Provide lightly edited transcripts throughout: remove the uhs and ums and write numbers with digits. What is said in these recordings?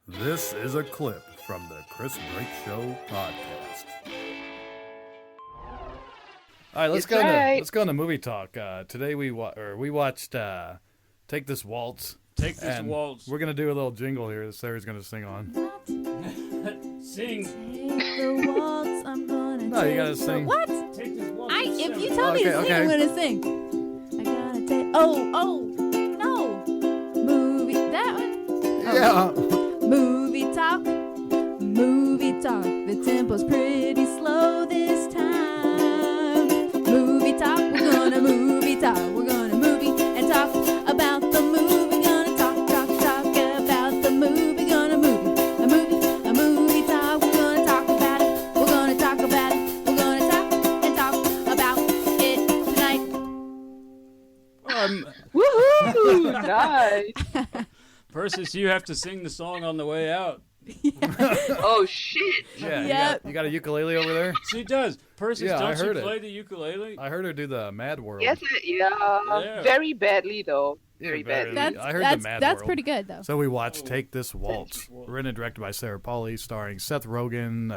This is a clip from the Chris Break Show podcast. All right, let's go into movie talk. Today we watched Take This Waltz. Take This Waltz. We're gonna do a little jingle here that Sarah's gonna sing on. Sing. Take the waltz, I'm gonna No, you gotta sing. What? Take this waltz. If you tell me to sing, I'm gonna sing. I gotta take. No. Movie. That one. Yeah. Movie talk. Movie talk. The tempo's pretty slow this time. Movie talk. We're gonna movie talk. We're gonna movie and talk about the movie. Gonna talk about the movie. Gonna a movie talk. We're gonna talk about it. We're gonna talk about it. We're gonna talk about it tonight. Woohoo! Nice. Persis, you have to sing the song on the way out. Oh shit! Yeah. Yep. You got a ukulele over there? She does. Persis, Yeah, I don't heard you play it. the ukulele? I heard her do the Mad World. Yes, Yeah. very badly though. Yeah, Very very. badly. I heard the Mad That's World. pretty good though. So we watched Take This Waltz, written and directed by Sarah Polley, starring Seth Rogen,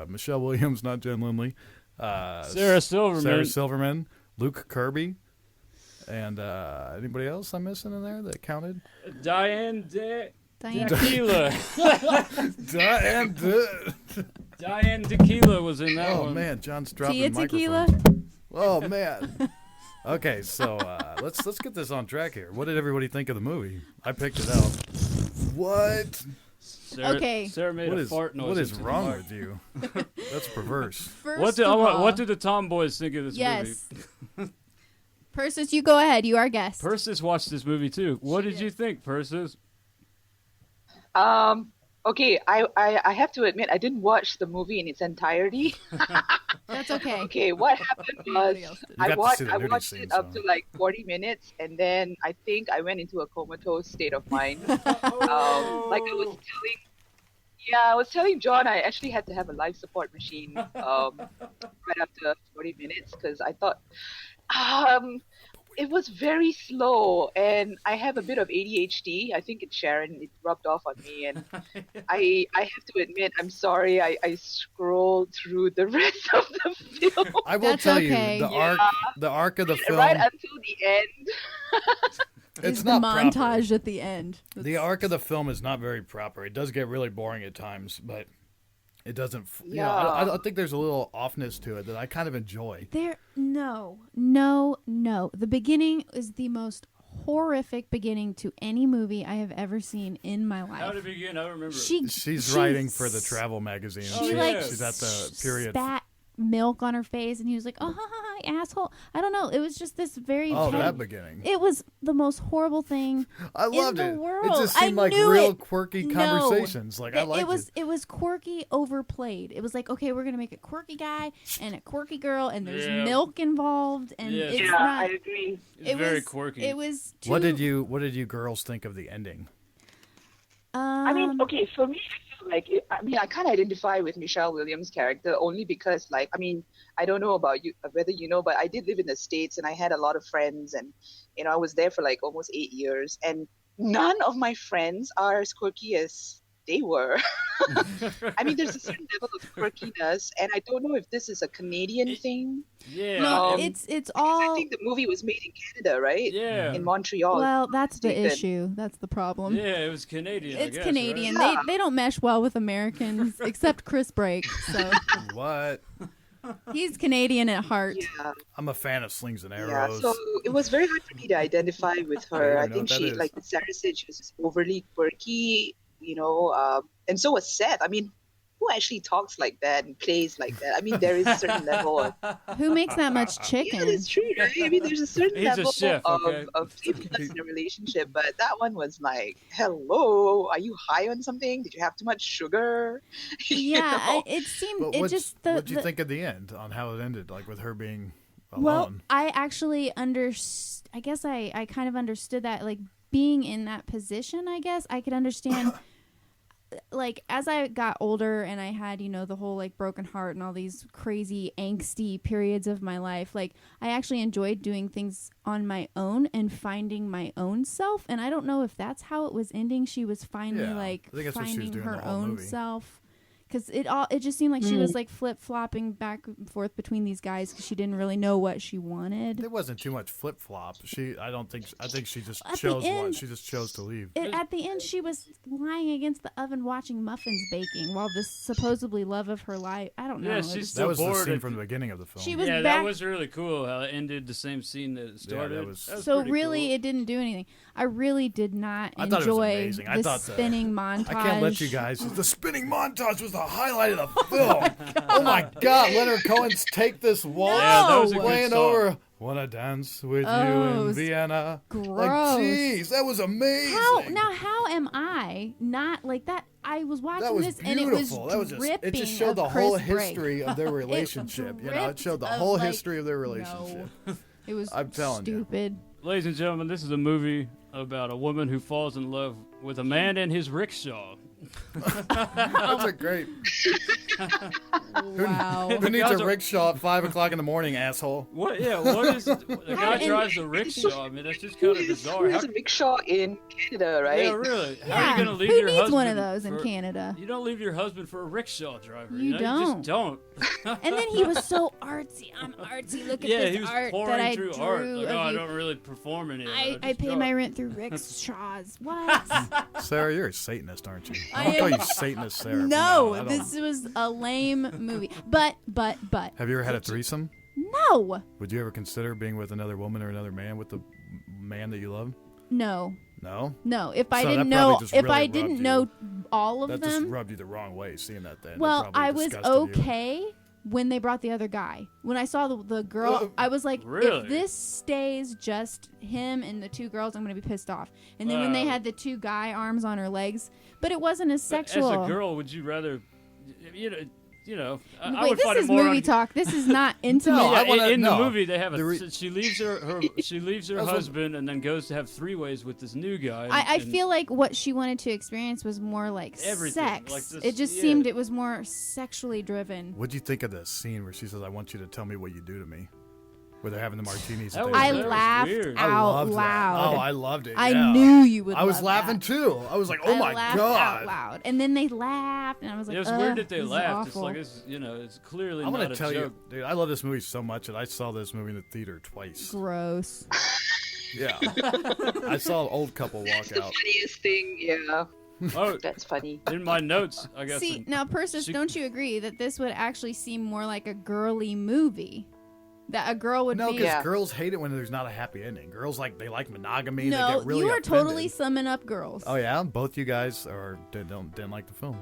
Michelle Williams, not Jen Lindley, Sarah Silverman. Sarah Silverman, Luke Kirby, and anybody else I'm missing in there that counted? Diane Diane. Tequila. Diane. Diane Tequila was in that Oh one. man, John's dropping Tia the Tequila. microphone. Oh man. Okay, so let's get this on track here. What did everybody think of the movie? I picked it out. What? Sarah, Okay. Sarah made a fart noise. What is into the wrong mic. with you? That's perverse. First What did, of all, what did the Tomboys think of this yes. movie? Persis, you go ahead. You are guest. Persis watched this movie too. What did you think, Persis? Okay, I have to admit I didn't watch the movie in its entirety. That's okay. Okay, what happened was I got to watched see the nudie it scenes, up though. to like 40 minutes, and then I think I went into a comatose state of mind. Like I was telling John, I actually had to have a life support machine right after 40 minutes because I thought it was very slow, and I have a bit of ADHD. I think it's Sharon. It rubbed off on me, and I have to admit, I'm sorry. I scrolled through the rest of the film I will That's tell okay. you the arc of the film. right until the end. It's is not the proper. montage at the end. The arc of the film is not very proper. It does get really boring at times, but it doesn't. Yeah. I think there's a little offness to it that I kind of enjoy. No. The beginning is the most horrific beginning to any movie I have ever seen in my life. How did it begin? I don't remember. She's writing for the travel magazine. She, like, she's at the period. spat milk on her face, and he was like, "Oh, hi, asshole." I don't know. It was just this very. Oh, petty- that beginning. It was the most horrible thing. I loved in it. the world. It just seemed I like knew real it. quirky No. conversations. Like I liked it. It was quirky overplayed. It was like, okay, we're gonna make a quirky guy and a quirky girl, and there's Yeah. milk involved, and Yeah. it's Yeah, not. I agree. It's very quirky. It was. Too, What did you girls think of the ending? I mean, okay, for me, I feel like I kind of identify with Michelle Williams' character only because, like, I mean, I don't know about you, whether you know, but I did live in the States, and I had a lot of friends, and I was there for like almost 8 years, and none of my friends are as quirky as they were. I mean, there's a certain level of quirkiness, and I don't know if this is a Canadian thing. Yeah. No, Um, it's I all. think the movie was made in Canada, right? Yeah. In Montreal. Well, that's the Stupid. issue. That's the problem. Yeah, it was Canadian. It's I guess, Canadian. Right? Yeah. They don't mesh well with Americans, except Chris Break. So What? he's Canadian at heart. Yeah. I'm a fan of slings and Yeah, arrows. so it was very hard for me to identify with her. I I know think what that she, is. like Sarah said, she was just overly quirky, and so was Seth. I mean, who actually talks like that and plays like that? I mean, there is a certain level of, Who makes that much yeah, chicken? that's true, right? I mean, there's a certain He's a level chef, okay? of playfulness in a relationship, but that one was like, hello, are you high on something? Did you have too much sugar? You Yeah, know? it seemed. But It just the. what'd you the- think of the end on how it ended? Like with her being Well, alone. I actually I guess I kind of understood that, like, being in that position, I guess I could understand. like as I got older and I had, the whole like broken heart and all these crazy angsty periods of my life, like I actually enjoyed doing things on my own and finding my own self. And I don't know if that's how it was ending. She was finally I think that's what she was finding doing her the whole own movie. self. Because it just seemed like she was like flip-flopping back and forth between these guys because she didn't really know what she wanted. There wasn't too much flip flop. I think she just At chose the end- one. She just chose to leave. At the end, she was lying against the oven watching muffins baking while this supposedly love of her life. I don't know. Yeah, It she's was- still That was the bored scene at- from the beginning of the film. She was Yeah, back. that was really cool how it ended the same scene that it started. that was So pretty really, cool. it didn't do anything. I really did not I thought it was enjoy amazing. I the thought spinning montage. I can't let you guys. The spinning montage was the highlight of the film. Oh my God! Leonard Cohen's "Take This Waltz," Yeah, that was a good playing song. over "Wanna Dance with You in Oh, Vienna." Like, gross. jeez, that was amazing. How am I not like that? I was watching That was this beautiful. and it was that was dripping it just showed of the whole Chris Brake. history of their relationship. It showed the dripped whole of, like, history of their relationship. It was I'm telling you. stupid. Ladies and gentlemen, this is a movie about a woman who falls in love with a man and his rickshaw. That's a great. Wow. Who needs guys a are- rickshaw at 5 o'clock in the morning, asshole? What? Yeah. What is? The guy drives a rickshaw. I mean, that's just kind of bizarre. There's a rickshaw in Canada, right? Yeah, really. How are Yeah, you gonna leave who your needs husband one of those in for- Canada? You don't leave your husband for a rickshaw driver. You You just don't. And then he was so artsy. I'm artsy. Look at Yeah, this he was art pouring that I through drew art. of Like, oh, I you. don't really perform in it. I just pay draw. my rent through rickshaws. What? Sarah, you're a Satanist, aren't you? I I'll call am- you Satanist, Sarah. from now No, on. I don't- this was a lame movie. But. Have you ever had a threesome? No. Would you ever consider being with another woman or another man with the man that you love? No. No. No. If I So that didn't probably know, just if really I rubbed didn't you. know all of That just them, rubbed you the wrong way, seeing that then. It well, probably I was disgusted you. okay when they brought the other guy. When I saw the girl, I was like, Really? if this stays just him and the two girls, I'm going to be pissed off. And then when they had the two guy arms on her legs, but it wasn't as But sexual. As a girl, would you rather, I Wait, would this find it is more movie on, talk. This is not intimate. No, I Yeah, wanna- in the no. movie, they have The she leaves she leaves her That's what- husband and then goes to have three-ways with this new guy. I and- feel like what she wanted to experience was more like Everything, sex. like this- it just yeah. seemed it was more sexually driven. What'd you think of the scene where she says, "I want you to tell me what you do to me"? Where they're having the martinis. That at was- I the- that was laughed weird. I out loved that. loud. Oh, I loved it. I yeah. knew you would. I was love laughing that. too. I was like, "Oh I my laughed God!" out loud, and then they laughed, and I was like, It was weird that this they is laughed. It's awful. like it's clearly I'm not gonna a tell joke. you, dude. I love this movie so much that I saw this movie in the theater twice. Gross. Yeah, I saw an old couple That's walk the out. funniest thing. Yeah, Oh, that's funny. in my notes, I guess. See, now, Persis, she- don't you agree that this would actually seem more like a girly movie? That a girl would No, be. because Yeah. girls hate it when there's not a happy ending. Girls they like monogamy. They No, get really you are offended. totally summing up girls. Oh yeah, both you guys didn't like the film.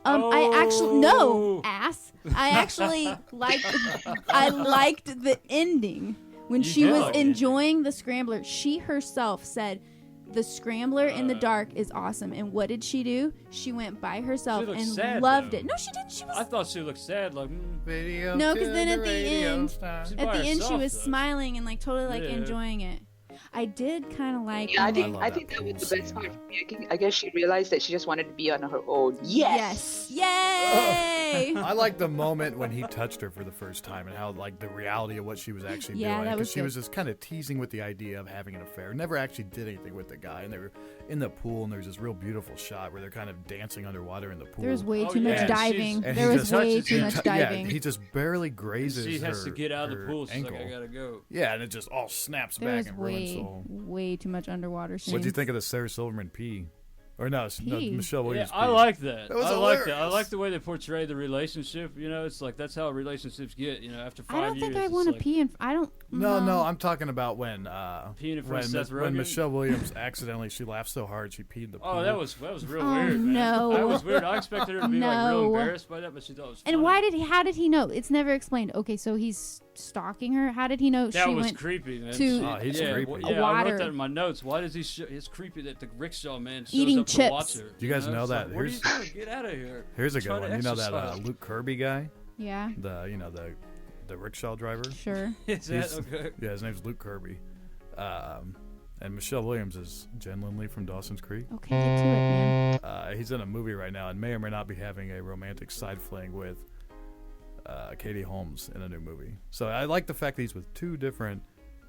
I actually no Oh. ass. I actually liked. I liked the ending when You she did was like the enjoying the scrambler. She herself said, "The scrambler in the dark is awesome." And what did she do? She went by herself She looked and sad, loved though. it. No, she didn't. She was I thought she looked sad. Like, Video No, to 'cause then at the radio end- star. she's at by the end. She herself, was though. smiling and like totally like Yeah. enjoying it. I did kind of like. Yeah, I when think love I that think that pool was the best scene. part for me. I guess she realized that she just wanted to be on her own. Yes. Yay! I like the moment when he touched her for the first time and how like the reality of what she was actually Yeah, doing. that 'Cause was she good. was just kind of teasing with the idea of having an affair. Never actually did anything with the guy. And they were in the pool and there's this real beautiful shot where they're kind of dancing underwater in the pool. There was way Oh, too yeah, much and diving. and There he was just way touches too her. much diving. Yeah, he just barely grazes she has to her- get out of the her pool. She's ankle. like, I gotta go. Yeah, and it just all snaps There back was and ruins the way, whole. way too much underwater scenes. What'd you think of the Sarah Silverman pee? Or no, Pee? Michelle Yeah, Williams. I pee. like that. That was I like that. I hilarious. like the way they portray the relationship. You know, it's like that's how relationships get. You know, after 5 I don't years. think I it's want to like, pee in. I don't. No, I'm talking about when Peeing in front when, of Seth when Rogen? Michelle Williams accidentally she laughed so hard she peed in the pool. Oh, that was real Oh, weird, man. no. That was weird. I expected her to be like real No. embarrassed by that, but she thought it was funny. And why did he? How did he know? It's never explained. Okay, so he's stalking her. How did he know that she was went? creepy, man. to- Oh, he's yeah, creepy. Yeah, I Water. wrote that in my notes. Why does he? It's creepy that the rickshaw man shows Eating up chips. to watch her. Do you guys know It's that? Like, what are you Here's- doing? Get out of here. Here's a Try good to one. You know that exercise. Luke Kirby guy, Yeah, the rickshaw driver. sure. Is that He's- okay? Yeah, his name's Luke Kirby. And Michelle Williams is Jen Lindley from Dawson's Creek. Okay, get to it, man. He's in a movie right now and may or may not be having a romantic side fling with Katie Holmes in a new movie. So I like the fact that he's with two different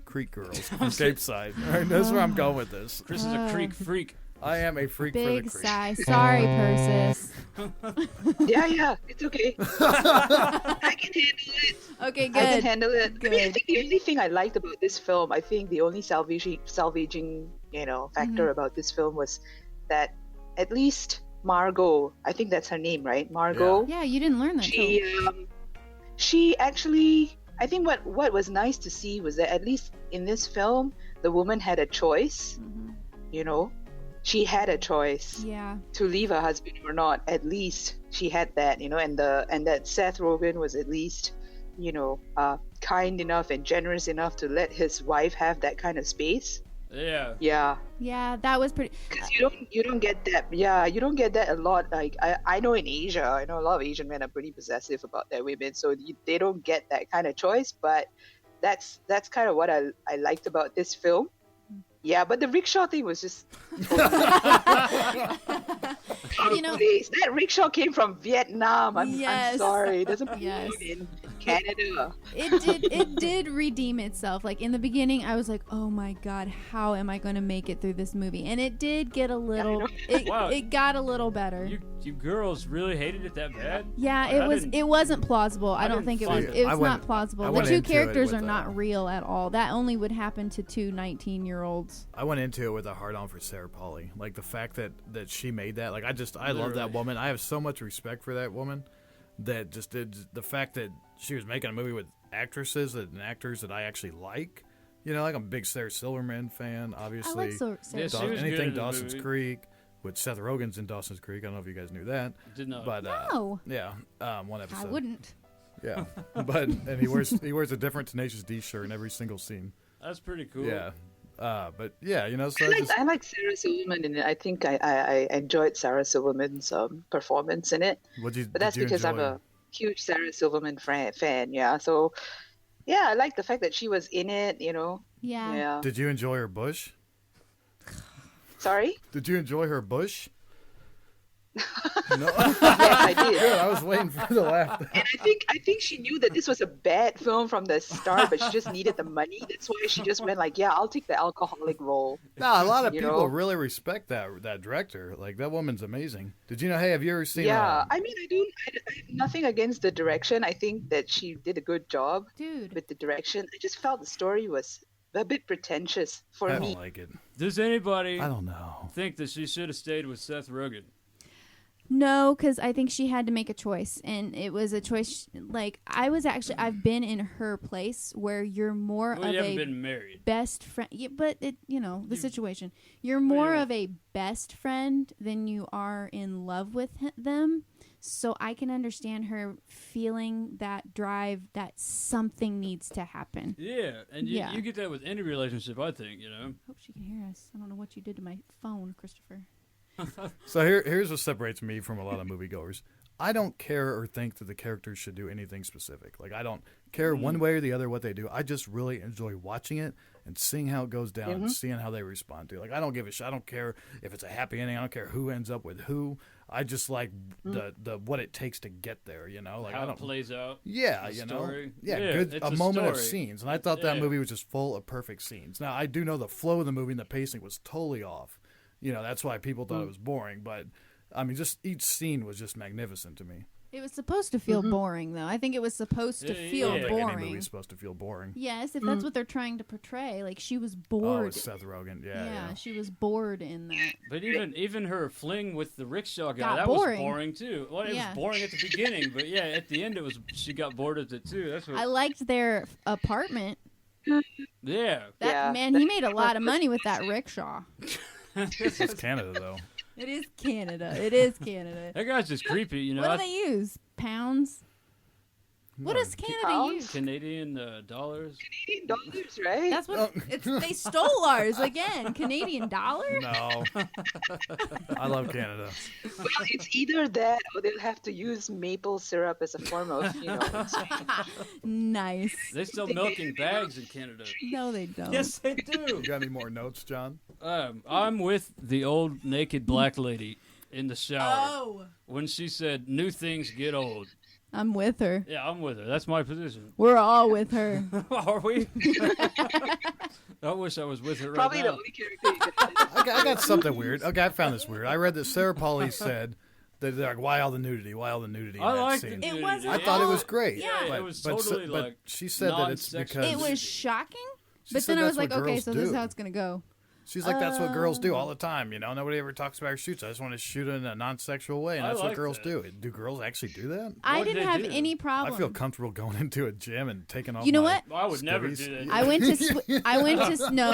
Creek girls from Cape Side. Right, that's where I'm going with this. Chris is a Creek freak. I am a freak for the Big Creek. sigh. Sorry, Persis. Yeah, it's okay. I can handle it. Okay, good. I can handle it. Good. I mean, I think the only thing I liked about this film, I think the only salvaging, factor about this film was that at least Margot, I think that's her name, right? Margot. Yeah, you didn't learn that. She actually, I think what was nice to see was that at least in this film, the woman had a choice. Mm-hmm. You know, she had a choice. Yeah. To leave her husband or not. At least she had that, you know, and that Seth Rogen was at least, kind enough and generous enough to let his wife have that kind of space. Yeah. Yeah, that was pretty. Because you don't get that. Yeah, you don't get that a lot. Like I know in Asia, I know a lot of Asian men are pretty possessive about their women, so they don't get that kind of choice. But that's kind of what I liked about this film. Yeah, but the rickshaw thing was just that rickshaw came from Vietnam. I'm sorry, it doesn't belong in Canada. It did redeem itself. Like in the beginning, I was like, "Oh my god, how am I going to make it through this movie?" And it did get a little. It got a little better. You girls really hated it that bad? Yeah, it wasn't plausible. I don't think it was. It was not plausible. The two characters are not real at all. That only would happen to two 19-year-olds. I went into it with a hard on for Sarah Polley. Like the fact that she made that. Like I love that woman. I have so much respect for that woman. That just did the fact that she was making a movie with actresses and actors that I actually like. You know, like I'm a big Sarah Silverman fan. Obviously, I like Sarah. Anything Dawson's Creek. With Seth Rogen's in Dawson's Creek. I don't know if you guys knew that. Did not. But, no. Yeah, one episode. I wouldn't. Yeah, and he wears a different Tenacious D shirt in every single scene. That's pretty cool. Yeah, but yeah, so I like Sarah Silverman, and I think I enjoyed Sarah Silverman's performance in it. But that's because I'm a huge Sarah Silverman fan. Yeah, so yeah, I like the fact that she was in it. You know. Yeah. Did you enjoy her bush? Sorry? Did you enjoy her bush? No. Yes, I did. Good, I was waiting for the laugh. And I think she knew that this was a bad film from the start, but she just needed the money. That's why she just went like, yeah, I'll take the alcoholic role. No, a lot of people really respect that director. Like, that woman's amazing. Did you know, have you ever seen I mean, I have nothing against the direction. I think that she did a good job with the direction. I just felt the story was a bit pretentious for me. I don't like it. Does anybody I don't know. think that she should have stayed with Seth Rogen? No, because I think she had to make a choice, and it was a choice. Like I've been in her place where you're more of you haven't a been married. best friend. Yeah, but the situation. You're more of a best friend than you are in love with them. So I can understand her feeling that drive that something needs to happen. Yeah, and you get that with any relationship, I think, Hope she can hear us. I don't know what you did to my phone, Christopher. So here's what separates me from a lot of moviegoers. I don't care or think that the characters should do anything specific. Like, I don't care one way or the other what they do. I just really enjoy watching it and seeing how it goes down and seeing how they respond to it. Like, I don't give a shit. I don't care if it's a happy ending. I don't care who ends up with who. I just like the what it takes to get there, Like, how it plays out. Yeah, story. Yeah, good. A moment of scenes. And I thought that movie was just full of perfect scenes. Now, I do know the flow of the movie and the pacing was totally off. That's why people thought it was boring. But, I mean, just each scene was just magnificent to me. It was supposed to feel boring, though. I think it was supposed to feel I don't boring. think any movie's supposed to feel boring. Yes, if that's what they're trying to portray. Like, she was Oh, bored. it's Seth Rogen. Yeah, she was bored in that. But even her fling with the rickshaw guy, Got that boring. was boring, too. Well, it was boring at the beginning, but yeah, at the end, she got bored of it, too. That's what. I liked their apartment. Yeah. Man, he made a lot of money with that rickshaw. It's Canada, though. It is Canada. It is Canada. That guy's just creepy, What do they use? Pounds? What does Canada Pounds? use? Canadian dollars. Canadian dollars, right? That's what they stole ours again. Canadian dollars. No. I love Canada. Well, it's either that or they'll have to use maple syrup as a form of, Nice. They sell milk in bags in Canada. No, they don't. Yes, they do. You got any more notes, John? I'm with the old naked black lady in the shower Oh, when she said, "New things get old." I'm with her. Yeah, I'm with her. That's my position. We're all with her. Are we? I wish I was with her right Probably the now. only character you could I got something weird. Okay, I found this weird. I read that Sarah Pauly said that they're like, why all the nudity? Why all the nudity in I that like scene? It wasn't I thought it was great. Yeah. It was totally but like she said that it's non-sexual. because It was shocking, she but said then I was that's like, what okay, girls so this is do. how it's gonna go. She's like, that's what girls do all the time. You know, nobody ever talks about her shoots. I just want to shoot in a non-sexual way, and I that's what like girls that. do. Do girls actually do that? I What did didn't they have do? any problem. I feel comfortable going into a gym and taking off. You know my what? I would never skivvies. do that. I went to no.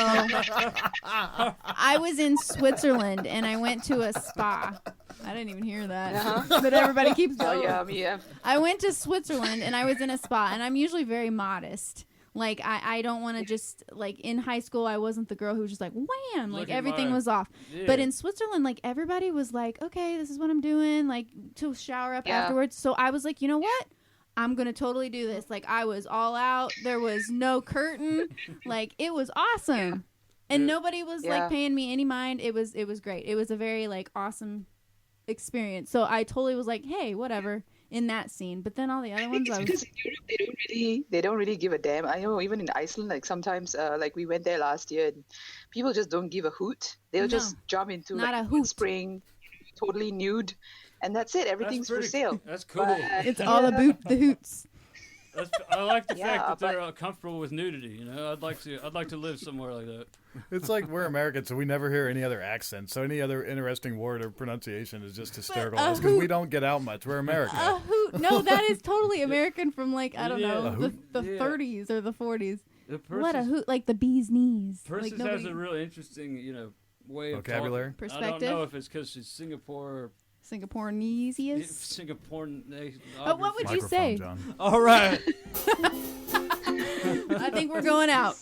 I was in Switzerland and I went to a spa. I didn't even hear that, but everybody keeps Oh, going. yeah. I went to Switzerland and I was in a spa, and I'm usually very modest. Like I don't want to just like in high school I wasn't the girl who was just like wham, Look like at everything my- was off. Yeah. But in Switzerland, like everybody was like, okay, this is what I'm doing, like to shower up Yeah. afterwards. So I was like, you know what? I'm gonna totally do this. Like I was all out. There was no curtain. Like it was awesome, and Yeah. nobody was Yeah. like paying me any mind. It was great. It was a very like awesome experience. So I totally was like, hey, whatever in that scene. But then all the other ones, It's I was because in Europe they don't really give a damn. I know even in Iceland, like sometimes like we went there last year, and people just don't give a hoot. They'll No, just jump into not like a hoot. spring, totally nude, and that's it. Everything's for pretty- sale. That's cool. But- it's all the hoots. I like the Yeah, fact that they're comfortable with nudity. You know, I'd like to live somewhere like that. It's like we're Americans, so we never hear any other accent. So any other interesting word or pronunciation is just hysterical a because we hoot- don't get out much. We're America. A hoot. No, that is totally American from like I don't Yeah. know A hoot? the Yeah. 30s or the 40s. The What a Persis- hoot! Like the bee's knees. Persis like has a real interesting, way of Vocabulary? talking. I don't Perspective? know if it's because she's Singapore. Singaporeanesius. Singapore. Oh, what would you Microphone, say? John. All right. I think we're going out.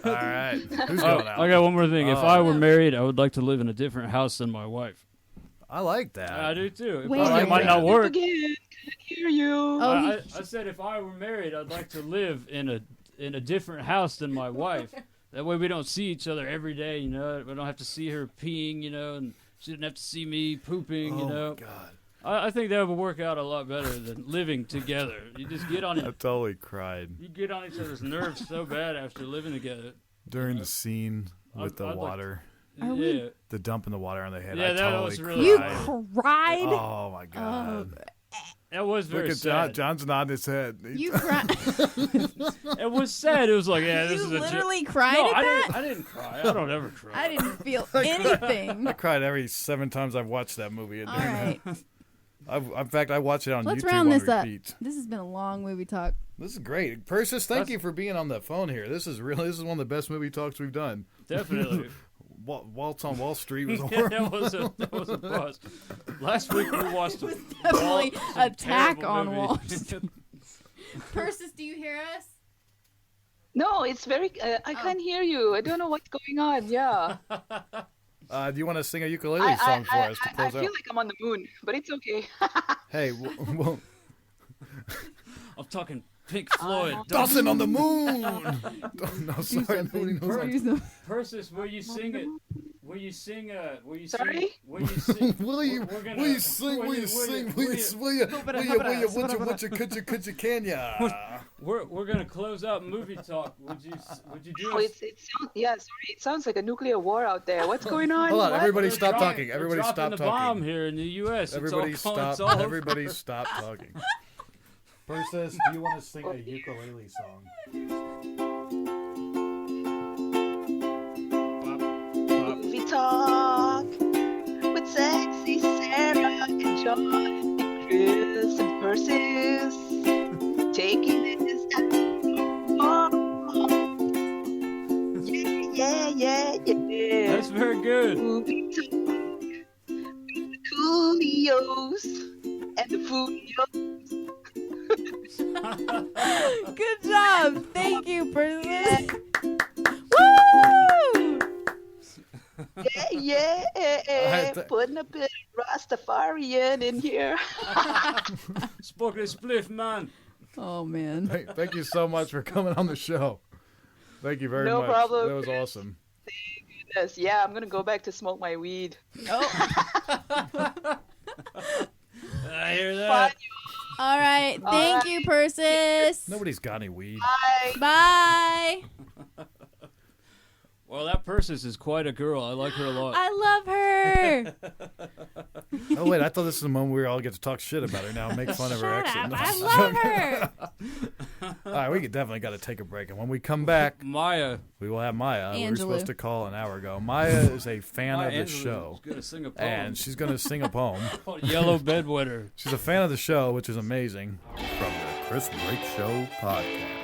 All right. Who's Oh, going out? I got one more thing. If Oh. I were married, I would like to live in a different house than my wife. I like that. I do too. It Wait probably a might minute. not work. Again, can't hear you. Oh, I said if I were married, I'd like to live in a different house than my wife. That way we don't see each other every day. You know, we don't have to see her peeing. You know, and she didn't have to see me pooping. Oh You know, my God. I think that would work out a lot better than living together. You just get on I it. totally cried You get on each other's nerves so bad after living together. during the scene with I'd the like- water, Are yeah. we- the dumping the water on the head. Yeah, I that totally was really you cried. cried. Oh my God. That was very Look at John. sad. John's nodding his head. You cried. It was sad. It was like, yeah, this You is a literally joke. cried No, at that. I didn't cry. I don't ever cry. I didn't feel anything. I cried every 7 times I've watched that movie. All right, In fact, I watch it on let's YouTube round on this up. repeat. This has been a long movie talk. This is great. Persis, thank That's- you for being on the phone here. This is one of the best movie talks we've done. Definitely. Waltz on Wall Street was Yeah, horrible. that was a buzz. Last week we watched a Definitely some Attack terrible on movie. Wall Street. Persis, do you hear us? No, it's very. I can't hear you. I don't know what's going on. Yeah. Do you want to sing a ukulele song for us to I close feel out? like I'm on the moon, but it's okay. Hey, well, I'm talking Pink Floyd. Dawson on the moon. No, sorry, nobody knows. that. Persis, will you sing it? Will you sing? Will you Sorry? sing? Will you sing? Will you We're gonna- will you sing? Will you sing? Will you could you can ya? We're gonna close out movie talk. Would you do? Oh, us- it sounds, yeah, sorry. It sounds like a nuclear war out there. What's going on? Hold on, What? everybody We're stop dropping- talking. we're Everybody dropping stop the talking. bomb here in the U.S. Everybody it's all, stop. It's all Everybody stop talking. Persis, do you want to sing a ukulele song? Movie talk with sexy Sarah and John and Chris and Persis. Taking this time. Yeah. That's very good. Movie talk with the coolios and the foolios. Good job. Thank you, Persis. Woo! Yeah. Putting a bit of Rastafarian in here. Spoken spliff, man. Oh, man. Thank you so much for coming on the show. Thank you very No much. problem. That was awesome. Yes, yeah, I'm gonna go back to smoke my weed. Oh. I hear that. Fun, All right. Thank you, Persis. Nobody's got any weed. Bye. Bye. Well, that Persis is quite a girl. I like her a lot. I love her. Oh, wait. I thought this was the moment we all get to talk shit about her now and make fun of her Shut accent. up. I love her. All right. We definitely got to take a break. And when we come back, Maya. we will have Maya. We were Angelou. supposed to call an hour ago. Maya is a fan Maya of the Angelou show. is gonna sing a poem. And she's going to sing a poem. Called Yellow Bedwetter. She's a fan of the show, which is amazing. From the Chris Brake Show podcast.